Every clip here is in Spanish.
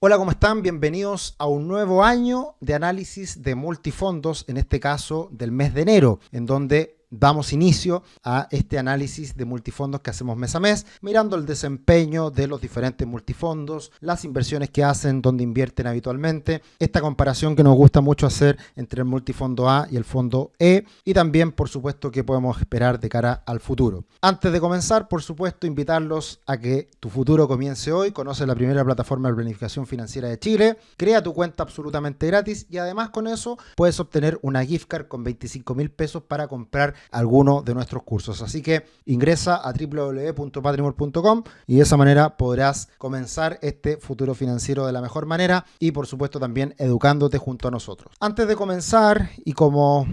Hola, ¿cómo están? Bienvenidos a un nuevo año de análisis de multifondos, en este caso del mes de enero, en donde damos inicio a este análisis de multifondos que hacemos mes a mes, mirando el desempeño de los diferentes multifondos, las inversiones que hacen, dónde invierten habitualmente, esta comparación que nos gusta mucho hacer entre el multifondo A y el fondo E, y también, por supuesto, qué podemos esperar de cara al futuro. Antes de comenzar, por supuesto, invitarlos a que tu futuro comience hoy. Conoce la primera plataforma de planificación financiera de Chile, crea tu cuenta absolutamente gratis y además con eso puedes obtener una gift card con 25.000 pesos para comprar alguno de nuestros cursos. Así que ingresa a www.patrimor.com y de esa manera podrás comenzar este futuro financiero de la mejor manera y por supuesto también educándote junto a nosotros. Antes de comenzar y como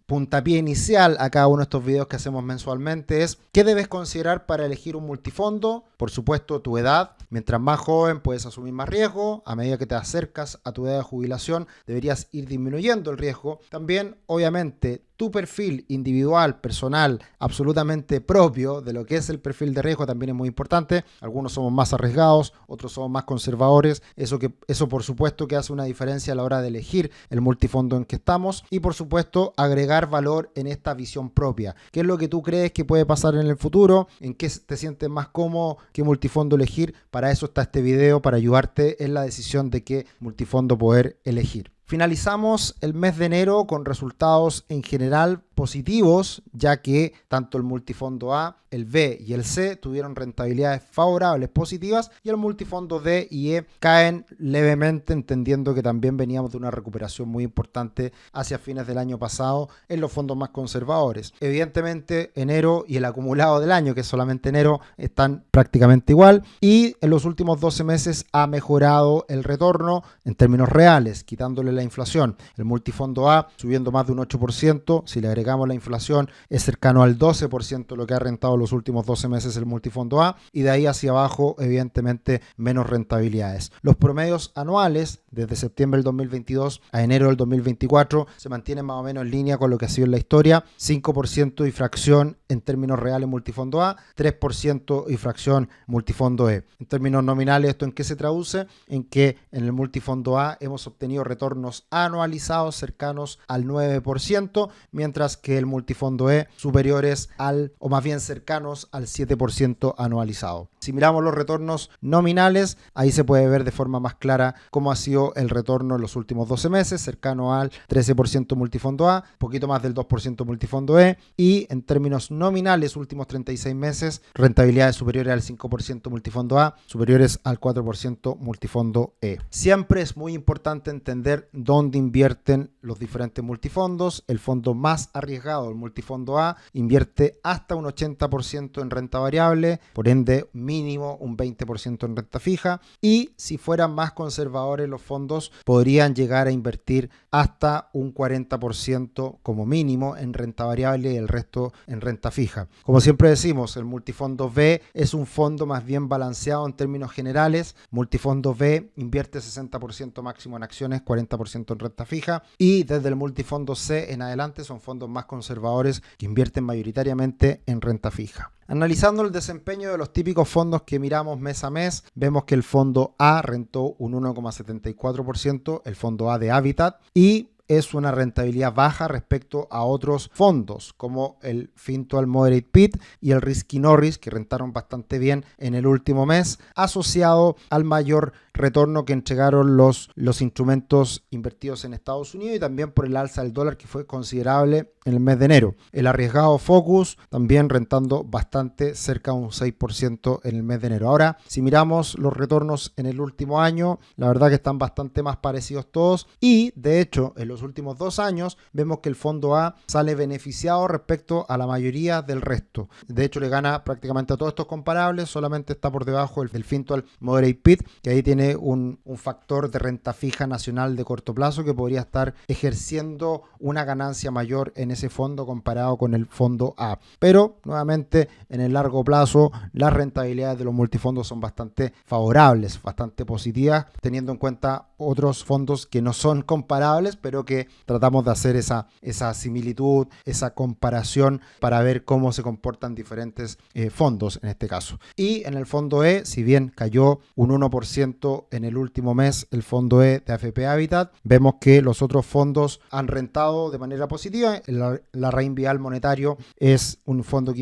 puntapié inicial a cada uno de estos videos que hacemos mensualmente es qué debes considerar para elegir un multifondo. Por supuesto, tu edad. Mientras más joven puedes asumir más riesgo. A medida que te acercas a tu edad de jubilación deberías ir disminuyendo el riesgo. También, obviamente, tu perfil individual, personal, absolutamente propio de lo que es el perfil de riesgo también es muy importante. Algunos somos más arriesgados, otros somos más conservadores. Eso por supuesto que hace una diferencia a la hora de elegir el multifondo en que estamos. Y por supuesto agregar valor en esta visión propia. ¿Qué es lo que tú crees que puede pasar en el futuro? ¿En qué te sientes más cómodo? ¿Qué multifondo elegir? Para eso está este video, para ayudarte en la decisión de qué multifondo poder elegir. Finalizamos el mes de enero con resultados en general positivos, ya que tanto el multifondo A, el B y el C tuvieron rentabilidades favorables positivas y el multifondo D y E caen levemente, entendiendo que también veníamos de una recuperación muy importante hacia fines del año pasado en los fondos más conservadores. Evidentemente enero y el acumulado del año, que es solamente enero, están prácticamente igual y en los últimos 12 meses ha mejorado el retorno en términos reales, quitándole la inflación. El multifondo A subiendo más de un 8%, si le agregamos la inflación es cercano al 12% lo que ha rentado los últimos 12 meses el multifondo A, y de ahí hacia abajo evidentemente menos rentabilidades. Los promedios anuales desde septiembre del 2022 a enero del 2024 se mantienen más o menos en línea con lo que ha sido en la historia: 5% y fracción en términos reales multifondo A, 3% y fracción multifondo E. En términos nominales, ¿esto en qué se traduce? En que en el multifondo A hemos obtenido retornos anualizados cercanos al 9%, mientras que el multifondo E superiores o más bien cercanos al 7% anualizado. Si miramos los retornos nominales, ahí se puede ver de forma más clara cómo ha sido el retorno en los últimos 12 meses, cercano al 13% multifondo A, poquito más del 2% multifondo E, y en términos nominales, últimos 36 meses, rentabilidades superiores al 5% multifondo A, superiores al 4% multifondo E. Siempre es muy importante entender dónde invierten los diferentes multifondos. El fondo más arriesgado, el multifondo A, invierte hasta un 80% en renta variable, por ende mínimo un 20% en renta fija, y si fueran más conservadores los fondos podrían llegar a invertir hasta un 40% como mínimo en renta variable y el resto en renta fija. Como siempre decimos, el multifondo B es un fondo más bien balanceado en términos generales. Multifondo B invierte 60% máximo en acciones, 40% en renta fija, y desde el multifondo C en adelante son fondos más conservadores que invierten mayoritariamente en renta fija. Analizando el desempeño de los típicos fondos que miramos mes a mes, vemos que el fondo A rentó un 1,74%, el fondo A de Habitat, y es una rentabilidad baja respecto a otros fondos como el Fintual Moderate PIT y el Risky Norris, que rentaron bastante bien en el último mes, asociado al mayor retorno que entregaron los instrumentos invertidos en Estados Unidos y también por el alza del dólar, que fue considerable en el mes de enero. El arriesgado Focus también rentando bastante, cerca de un 6% en el mes de enero. Ahora, si miramos los retornos en el último año, la verdad que están bastante más parecidos todos, y de hecho en los últimos 2 años vemos que el fondo A sale beneficiado respecto a la mayoría del resto. De hecho le gana prácticamente a todos estos comparables, solamente está por debajo del Fintual Moderate PIT, que ahí tiene un factor de renta fija nacional de corto plazo que podría estar ejerciendo una ganancia mayor en ese fondo comparado con el fondo A. Pero nuevamente en el largo plazo las rentabilidades de los multifondos son bastante favorables, bastante positivas, teniendo en cuenta otros fondos que no son comparables pero creo que tratamos de hacer esa similitud, esa comparación para ver cómo se comportan diferentes fondos en este caso. Y en el fondo E, si bien cayó un 1% en el último mes el fondo E de AFP Habitat, vemos que los otros fondos han rentado de manera positiva. La Reinvial Monetario es un fondo que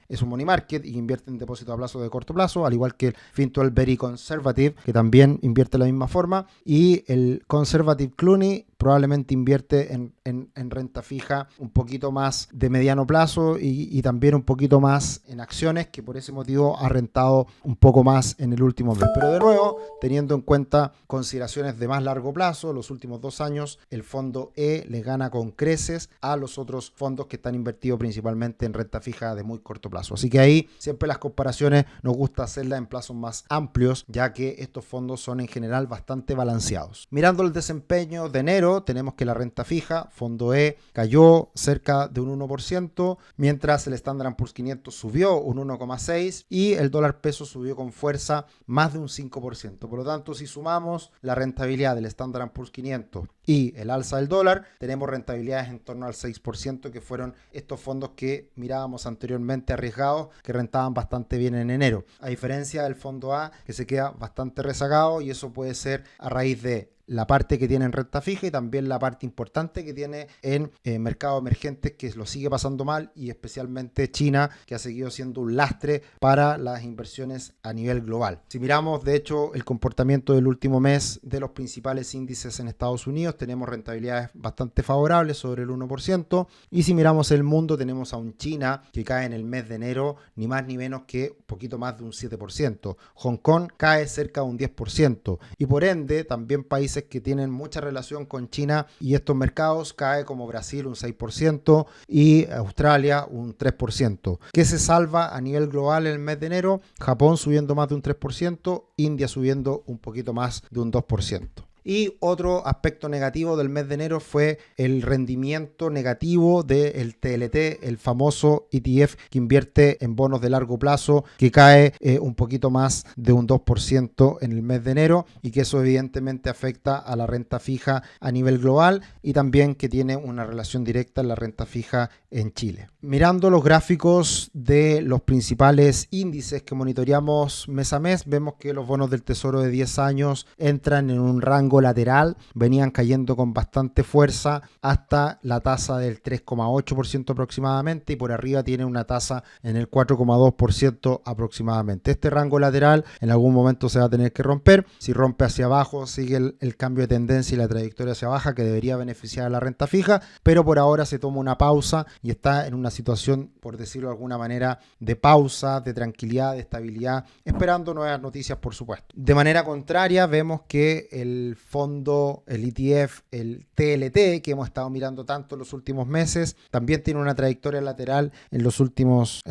es un money market y invierte en depósito a plazo de corto plazo, al igual que el Fintual Very Conservative, que también invierte de la misma forma, y el Conservative Clooney probablemente invierte en renta fija un poquito más de mediano plazo y también un poquito más en acciones, que por ese motivo ha rentado un poco más en el último mes. Pero de nuevo, teniendo en cuenta consideraciones de más largo plazo, los últimos 2 años el fondo E le gana con creces a los otros fondos que están invertidos principalmente en renta fija de muy corto plazo. Así que ahí siempre las comparaciones nos gusta hacerlas en plazos más amplios, ya que estos fondos son en general bastante balanceados. Mirando el desempeño de enero, tenemos que la renta fija, fondo E, cayó cerca de un 1%, mientras el Standard & Poor's 500 subió un 1,6% y el dólar peso subió con fuerza más de un 5%. Por lo tanto, si sumamos la rentabilidad del Standard & Poor's 500 y el alza del dólar, tenemos rentabilidades en torno al 6%, que fueron estos fondos que mirábamos anteriormente arriesgados, que rentaban bastante bien en enero. A diferencia del fondo A, que se queda bastante rezagado, y eso puede ser a raíz de la parte que tiene en renta fija y también la parte importante que tiene en mercados emergentes, que lo sigue pasando mal, y especialmente China, que ha seguido siendo un lastre para las inversiones a nivel global. Si miramos de hecho el comportamiento del último mes de los principales índices en Estados Unidos, tenemos rentabilidades bastante favorables, sobre el 1%, y si miramos el mundo, tenemos a un China que cae en el mes de enero ni más ni menos que un poquito más de un 7%. Hong Kong cae cerca de un 10%, y por ende también países que tienen mucha relación con China y estos mercados cae, como Brasil un 6% y Australia un 3%. ¿Qué se salva a nivel global en el mes de enero? Japón subiendo más de un 3%, India subiendo un poquito más de un 2%. Y otro aspecto negativo del mes de enero fue el rendimiento negativo del TLT, el famoso ETF que invierte en bonos de largo plazo, que cae un poquito más de un 2% en el mes de enero, y que eso evidentemente afecta a la renta fija a nivel global y también que tiene una relación directa en la renta fija en Chile. Mirando los gráficos de los principales índices que monitoreamos mes a mes, vemos que los bonos del Tesoro de 10 años entran en un rango lateral, venían cayendo con bastante fuerza hasta la tasa del 3,8% aproximadamente, y por arriba tiene una tasa en el 4,2% aproximadamente. Este rango lateral en algún momento se va a tener que romper. Si rompe hacia abajo, sigue el cambio de tendencia y la trayectoria hacia baja, que debería beneficiar a la renta fija, pero por ahora se toma una pausa y está en una situación, por decirlo de alguna manera, de pausa, de tranquilidad, de estabilidad, esperando nuevas noticias, por supuesto. De manera contraria, vemos que el fondo, el ETF, el TLT, que hemos estado mirando tanto en los últimos meses, también tiene una trayectoria lateral en las últimas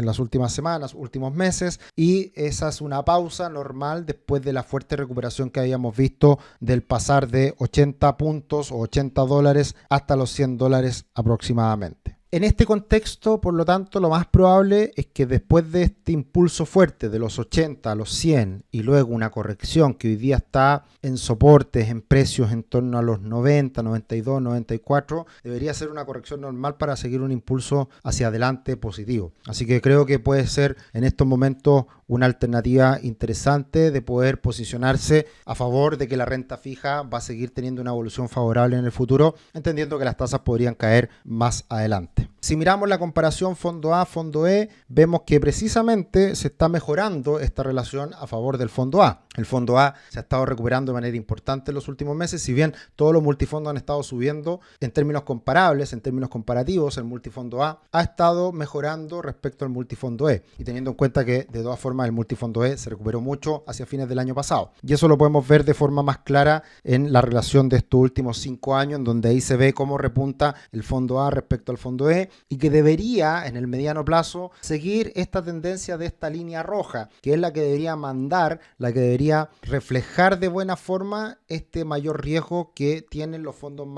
semanas, últimos meses, y esa es una pausa normal después de la fuerte recuperación que habíamos visto del pasar de 80 puntos o $80 hasta los $100 aproximadamente. En este contexto, por lo tanto, lo más probable es que después de este impulso fuerte de los 80 a los 100 y luego una corrección que hoy día está en soportes, en precios en torno a los 90, 92, 94, debería ser una corrección normal para seguir un impulso hacia adelante positivo. Así que creo que puede ser en estos momentos una alternativa interesante de poder posicionarse a favor de que la renta fija va a seguir teniendo una evolución favorable en el futuro, entendiendo que las tasas podrían caer más adelante. Si miramos la comparación fondo A, fondo E, vemos que precisamente se está mejorando esta relación a favor del fondo A. El fondo A se ha estado recuperando de manera importante en los últimos meses, si bien todos los multifondos han estado subiendo en términos comparables, en términos comparativos, el multifondo A ha estado mejorando respecto al multifondo E, y teniendo en cuenta que de todas formas el multifondo E se recuperó mucho hacia fines del año pasado. Y eso lo podemos ver de forma más clara en la relación de estos últimos 5 años, en donde ahí se ve cómo repunta el fondo A respecto al fondo E, y que debería en el mediano plazo seguir esta tendencia de esta línea roja, que es la que debería mandar, la que debería reflejar de buena forma este mayor riesgo que tienen los fondos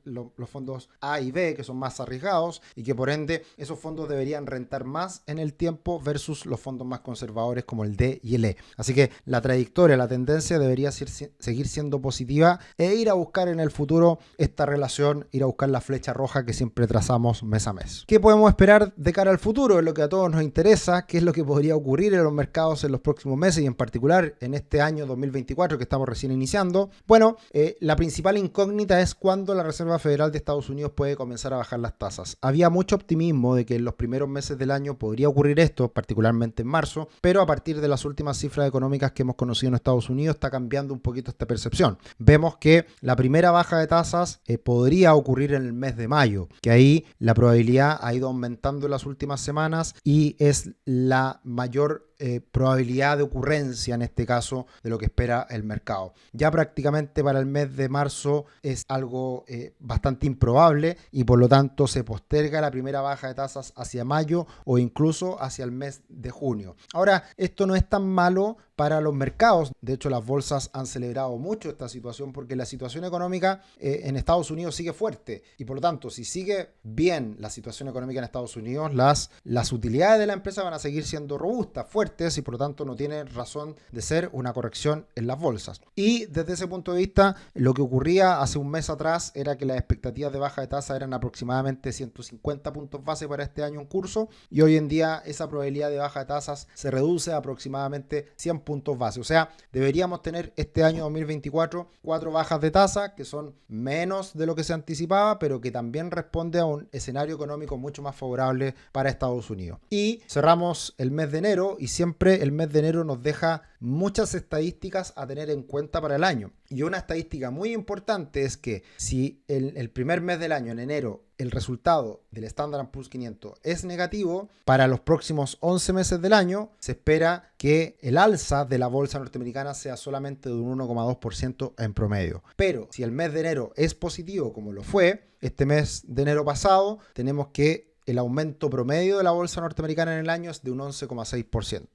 los fondos A y B, que son más arriesgados, y que por ende esos fondos deberían rentar más en el tiempo versus los fondos más conservadores conservadores como el D y el E. Así que la trayectoria, la tendencia debería seguir siendo positiva e ir a buscar en el futuro esta relación, ir a buscar la flecha roja que siempre trazamos mes a mes. ¿Qué podemos esperar de cara al futuro? Es lo que a todos nos interesa, qué es lo que podría ocurrir en los mercados en los próximos meses y en particular en este año 2024 que estamos recién iniciando. Bueno, la principal incógnita es cuándo la Reserva Federal de Estados Unidos puede comenzar a bajar las tasas. Había mucho optimismo de que en los primeros meses del año podría ocurrir esto, particularmente en marzo, pero a partir de las últimas cifras económicas que hemos conocido en Estados Unidos está cambiando un poquito esta percepción. Vemos que la primera baja de tasas podría ocurrir en el mes de mayo, que ahí la probabilidad ha ido aumentando en las últimas semanas y es la mayor probabilidad de ocurrencia en este caso de lo que espera el mercado. Ya prácticamente para el mes de marzo es algo bastante improbable y por lo tanto se posterga la primera baja de tasas hacia mayo o incluso hacia el mes de junio. Ahora, esto no es tan malo para los mercados. De hecho, las bolsas han celebrado mucho esta situación porque la situación económica en Estados Unidos sigue fuerte y por lo tanto, si sigue bien la situación económica en Estados Unidos, las utilidades de la empresa van a seguir siendo robustas, fuertes y por lo tanto no tiene razón de ser una corrección en las bolsas. Y desde ese punto de vista, lo que ocurría hace un mes atrás era que las expectativas de baja de tasa eran aproximadamente 150 puntos base para este año en curso y hoy en día esa probabilidad de baja de tasas se reduce a aproximadamente 100 puntos base. O sea, deberíamos tener este año 2024 4 bajas de tasa que son menos de lo que se anticipaba, pero que también responde a un escenario económico mucho más favorable para Estados Unidos. Y cerramos el mes de enero y siempre el mes de enero nos deja muchas estadísticas a tener en cuenta para el año. Y una estadística muy importante es que si el primer mes del año, en enero, el resultado del Standard & Poor's 500 es negativo, para los próximos 11 meses del año se espera que el alza de la bolsa norteamericana sea solamente de un 1,2% en promedio. Pero si el mes de enero es positivo, como lo fue este mes de enero pasado, tenemos que el aumento promedio de la bolsa norteamericana en el año es de un 11,6%.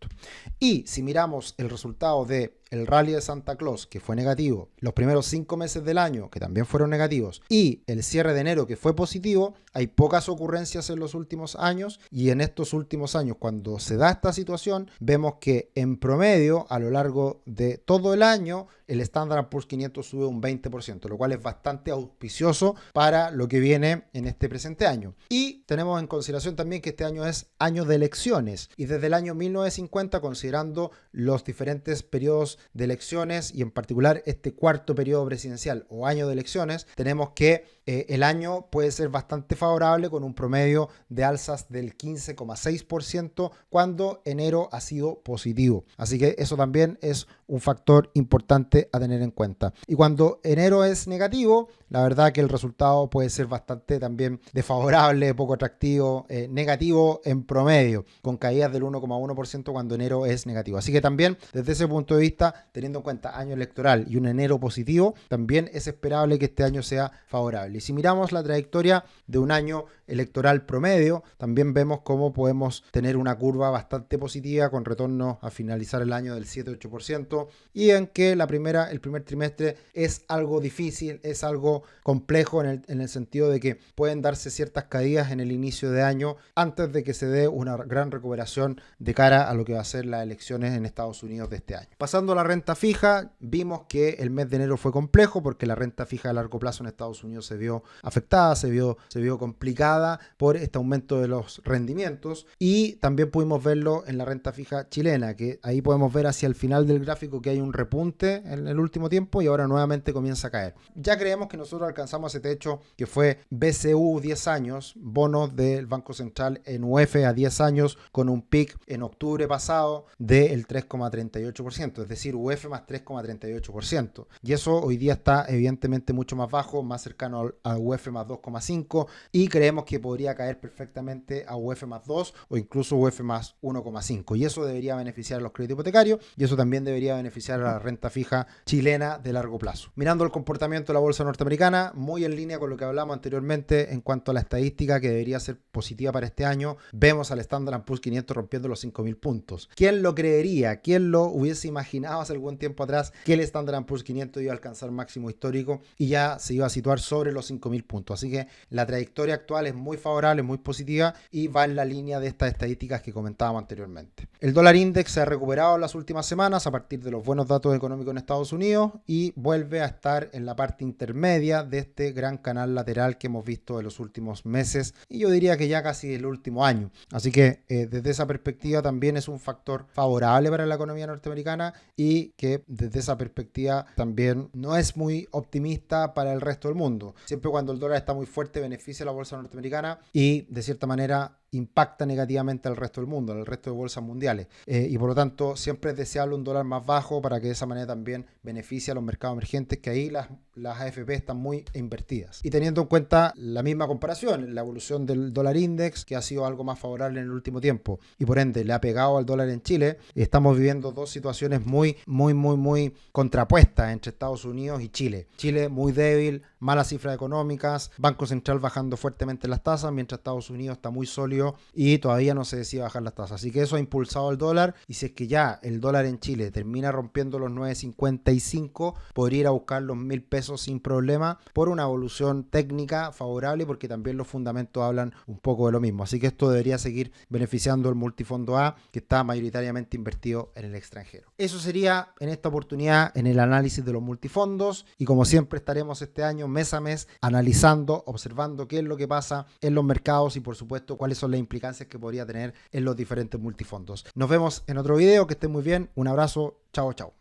Y si miramos el resultado de el rally de Santa Claus, que fue negativo, los primeros 5 meses del año, que también fueron negativos, y el cierre de enero, que fue positivo, hay pocas ocurrencias en los últimos años, y en estos últimos años, cuando se da esta situación, vemos que en promedio, a lo largo de todo el año, el Standard & Poor's 500 sube un 20%, lo cual es bastante auspicioso para lo que viene en este presente año. Y tenemos en consideración también que este año es año de elecciones, y desde el año 1950, considerando los diferentes periodos de elecciones y en particular este cuarto periodo presidencial o año de elecciones, tenemos que el año puede ser bastante favorable con un promedio de alzas del 15,6% cuando enero ha sido positivo. Así que eso también es un factor importante a tener en cuenta. Y cuando enero es negativo, la verdad que el resultado puede ser bastante también desfavorable, poco atractivo, negativo en promedio, con caídas del 1,1% cuando enero es negativo. Así que también desde ese punto de vista, teniendo en cuenta año electoral y un enero positivo, también es esperable que este año sea favorable. Y si miramos la trayectoria de un año electoral promedio, también vemos cómo podemos tener una curva bastante positiva con retorno a finalizar el año del 7-8% y en que el primer trimestre es algo difícil, es algo complejo en el sentido de que pueden darse ciertas caídas en el inicio de año antes de que se dé una gran recuperación de cara a lo que va a ser las elecciones en Estados Unidos de este año. Pasando a la renta fija, vimos que el mes de enero fue complejo porque la renta fija a largo plazo en Estados Unidos se vio afectada, se vio complicada por este aumento de los rendimientos y también pudimos verlo en la renta fija chilena, que ahí podemos ver hacia el final del gráfico que hay un repunte en el último tiempo y ahora nuevamente comienza a caer. Ya creemos que nosotros alcanzamos ese techo que fue BCU 10 años, bonos del Banco Central en UF a 10 años con un pic en octubre pasado del 3,38%, es decir, UF más 3,38%. Y eso hoy día está evidentemente mucho más bajo, más cercano a UF más 2,5 y creemos que podría caer perfectamente a UF más 2 o incluso UF más 1,5 y eso debería beneficiar a los créditos hipotecarios y eso también debería beneficiar a la renta fija chilena de largo plazo. Mirando el comportamiento de la bolsa norteamericana, muy en línea con lo que hablamos anteriormente en cuanto a la estadística que debería ser positiva para este año, vemos al Standard & Poor's 500 rompiendo los 5.000 puntos. ¿Quién lo creería? ¿Quién lo hubiese imaginado hace algún tiempo atrás que el Standard & Poor's 500 iba a alcanzar máximo histórico y ya se iba a situar sobre los los 5.000 puntos. Así que la trayectoria actual es muy favorable, muy positiva y va en la línea de estas estadísticas que comentábamos anteriormente. El dólar index se ha recuperado en las últimas semanas a partir de los buenos datos económicos en Estados Unidos y vuelve a estar en la parte intermedia de este gran canal lateral que hemos visto en los últimos meses y yo diría que ya casi el último año. Así que desde esa perspectiva también es un factor favorable para la economía norteamericana y que desde esa perspectiva también no es muy optimista para el resto del mundo. Siempre cuando el dólar está muy fuerte beneficia a la bolsa norteamericana y de cierta manera impacta negativamente al resto del mundo, al resto de bolsas mundiales. Y por lo tanto siempre es deseable un dólar más bajo para que de esa manera también beneficie a los mercados emergentes, que ahí las AFP están muy invertidas. Y teniendo en cuenta la misma comparación, la evolución del dólar index, que ha sido algo más favorable en el último tiempo y por ende le ha pegado al dólar en Chile, estamos viviendo dos situaciones muy contrapuestas entre Estados Unidos y Chile. Chile muy débil, malas cifras económicas, Banco Central bajando fuertemente las tasas, mientras Estados Unidos está muy sólido y todavía no se decide bajar las tasas. Así que eso ha impulsado el dólar y si es que ya el dólar en Chile termina rompiendo los 9.55, podría ir a buscar los 1.000 pesos sin problema por una evolución técnica favorable y porque también los fundamentos hablan un poco de lo mismo. Así que esto debería seguir beneficiando el multifondo A, que está mayoritariamente invertido en el extranjero. Eso sería en esta oportunidad en el análisis de los multifondos y como siempre estaremos este año mes a mes analizando, observando qué es lo que pasa en los mercados y por supuesto cuáles son las implicancias que podría tener en los diferentes multifondos. Nos vemos en otro video, que estén muy bien, un abrazo, chao chao.